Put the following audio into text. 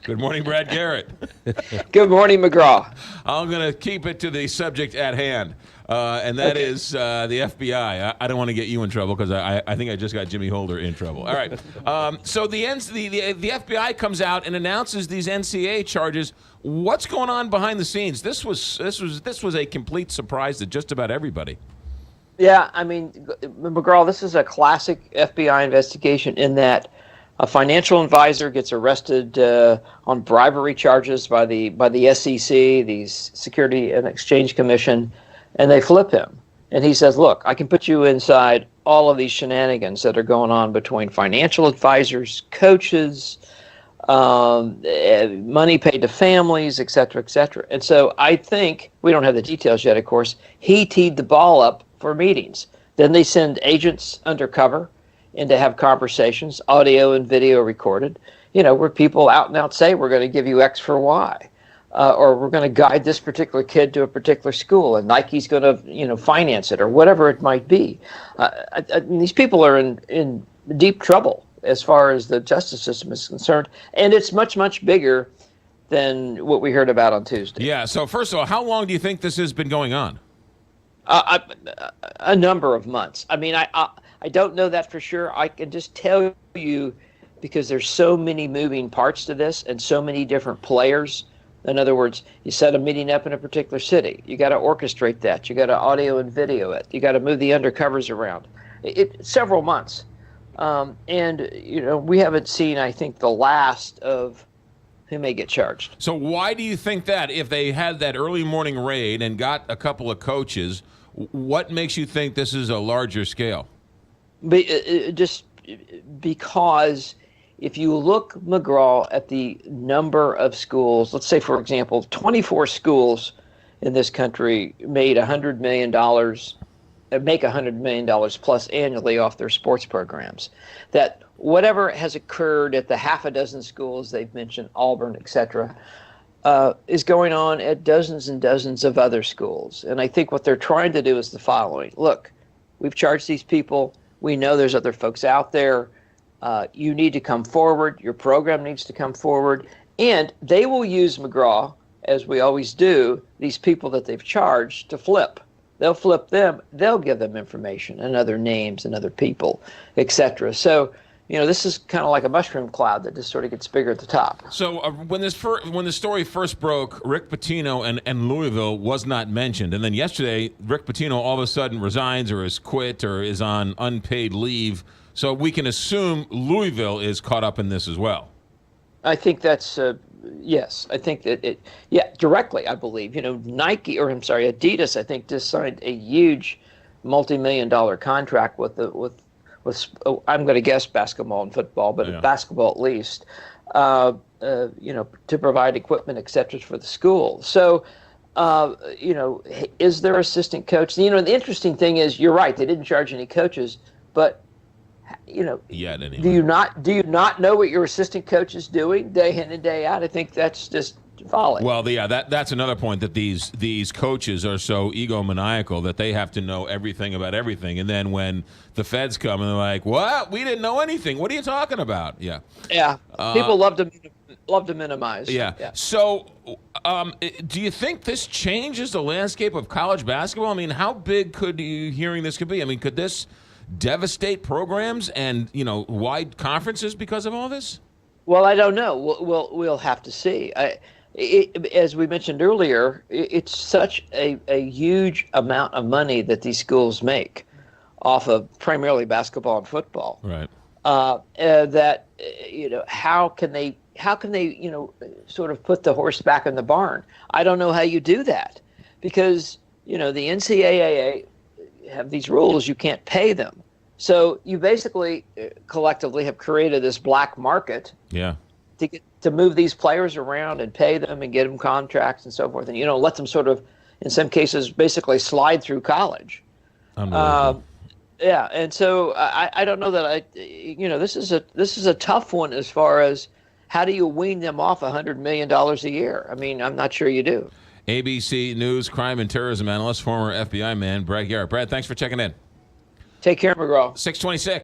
Good morning, Brad Garrett. Good morning, McGraw. I'm going to keep it to the subject at hand, and that is the FBI. I don't want to get you in trouble because I think I just got Jimmy Holder in trouble. All right. So the FBI comes out and announces these NCAA charges. What's going on behind the scenes? This was a complete surprise to just about everybody. Yeah, I mean, McGraw, this is a classic FBI investigation in that a financial advisor gets arrested on bribery charges by the SEC, the Security and Exchange Commission, and they flip him. And he says, look, I can put you inside all of these shenanigans that are going on between financial advisors, coaches, money paid to families, et cetera, et cetera. And so I think, we don't have the details yet, of course, he teed the ball up for meetings. Then they send agents undercover and to have conversations, audio and video recorded, where people out and out say, we're going to give you X for Y, or we're going to guide this particular kid to a particular school, and Nike's going to, finance it, or whatever it might be. These people are in deep trouble as far as the justice system is concerned, and it's much, much bigger than what we heard about on Tuesday. Yeah, so first of all, how long do you think this has been going on? A number of months. I mean, I don't know that for sure. I can just tell you because there's so many moving parts to this and so many different players. In other words, you set a meeting up in a particular city. You got to orchestrate that. You got to audio and video it. You got to move the undercovers around. Several months. And we haven't seen, I think, the last of who may get charged. So why do you think that if they had that early morning raid and got a couple of coaches, what makes you think this is a larger scale? Just because if you look, McGraw, at the number of schools, let's say, for example, 24 schools in this country made $100 million, make $100 million plus annually off their sports programs, that whatever has occurred at the half a dozen schools they've mentioned, Auburn, et cetera, is going on at dozens and dozens of other schools. And I think what they're trying to do is the following. Look, we've charged these people. We know there's other folks out there. You need to come forward. Your program needs to come forward. And they will use, McGraw, as we always do, these people that they've charged to flip. They'll flip them. They'll give them information and other names and other people, et cetera. So, this is kind of like a mushroom cloud that just sort of gets bigger at the top. So when the story first broke, Rick Pitino and Louisville was not mentioned. And then yesterday, Rick Pitino all of a sudden resigns or is quit or is on unpaid leave. So we can assume Louisville is caught up in this as well. I think that's, yes. I think that directly, I believe. Adidas, I think, just signed a huge multi-million-dollar contract with I'm going to guess basketball and football, but basketball at least, to provide equipment, et cetera, for the school. So, is there assistant coach? The interesting thing is, you're right, they didn't charge any coaches, but, anyway. do you not know what your assistant coach is doing day in and day out? I think that's just folly. Well, that's another point, that these coaches are so egomaniacal that they have to know everything about everything. And then when the feds come and they're like, "What? We didn't know anything. What are you talking about?" Yeah. Yeah. People love to minimize. Yeah. So, do you think this changes the landscape of college basketball? I mean, how big could you hearing this could be? I mean, could this devastate programs and wide conferences because of all this? Well, I don't know. We'll have to see. As we mentioned earlier, it's such a huge amount of money that these schools make off of primarily basketball and football. Right. That how can they sort of put the horse back in the barn? I don't know how you do that, because the NCAA have these rules. You can't pay them, so you basically collectively have created this black market. Yeah. To move these players around and pay them and get them contracts and so forth, and let them sort of, in some cases, basically slide through college. Yeah, and so I don't know that this is a tough one as far as how do you wean them off $100 million a year? I mean, I'm not sure you do. ABC News crime and terrorism analyst, former FBI man, Brad Garrett. Brad, thanks for checking in. Take care, McGraw. 626.